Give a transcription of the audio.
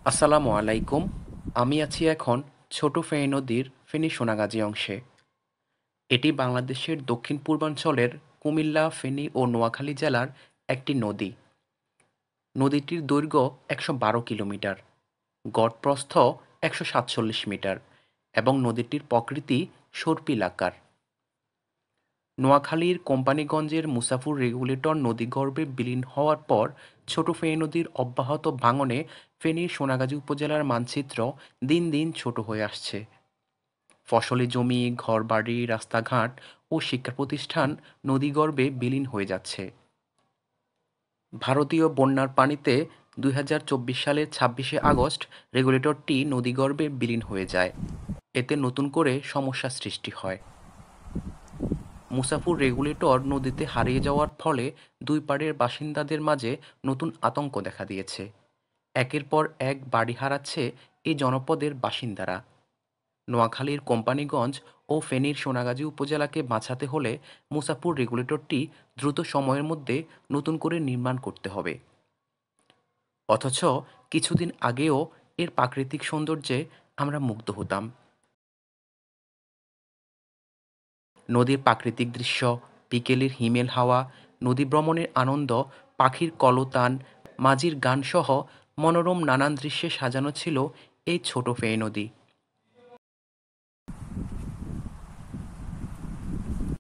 আসসালামু আলাইকুম। আমি আছি এখন ছোট ফেনী নদীর ফেনী-সোনাগাজী অংশে। এটি বাংলাদেশের দক্ষিণ-পূর্বাঞ্চলের কুমিল্লা, ফেনী ও নোয়াখালী জেলার একটি নদী। নদীটির দৈর্ঘ্য ১১২ কিলোমিটার, গড় প্রস্থ ১৪৭ মিটার এবং নদীটির প্রকৃতি সর্পিলাকার। নোয়াখালীর কোম্পানীগঞ্জের মুসাফুর রেগুলেটর নদীগর্ভে বিলীন হওয়ার পর ছোট ফেনী নদীর অব্যাহত ভাঙনে ফেনীর সোনাগাজী উপজেলার মানচিত্র দিন দিন ছোট হয়ে আসছে। ফসলি জমি, ঘরবাড়ি, রাস্তাঘাট ও শিক্ষা প্রতিষ্ঠান নদীগর্ভে বিলীন হয়ে যাচ্ছে। ভারতীয় বন্যার পানিতে ২০২৪ সালের ২৬শে আগস্ট রেগুলেটরটি নদীগর্ভে বিলীন হয়ে যায়। এতে নতুন করে সমস্যা সৃষ্টি হয়। মুসাফুর রেগুলেটর নদীতে হারিয়ে যাওয়ার ফলে দুই পাড়ের বাসিন্দাদের মাঝে নতুন আতঙ্ক দেখা দিয়েছে। একের পর এক বাড়ি হারাচ্ছে এই জনপদের বাসিন্দারা। নোয়াখালীর কোম্পানীগঞ্জ ও ফেনীর সোনাগাজী উপজেলাকে বাঁচাতে হলে মুসাফুর রেগুলেটরটি দ্রুত সময়ের মধ্যে নতুন করে নির্মাণ করতে হবে। অথচ কিছুদিন আগেও এর প্রাকৃতিক সৌন্দর্যে আমরা মুগ্ধ হতাম। নদীর প্রাকৃতিক দৃশ্য, বিকেলের হিমেল হাওয়া, নদী ভ্রমণের আনন্দ, পাখির কলতান, মাঝির গানসহ মনোরম নানান দৃশ্যে সাজানো ছিল এই ছোট ফেনী নদী।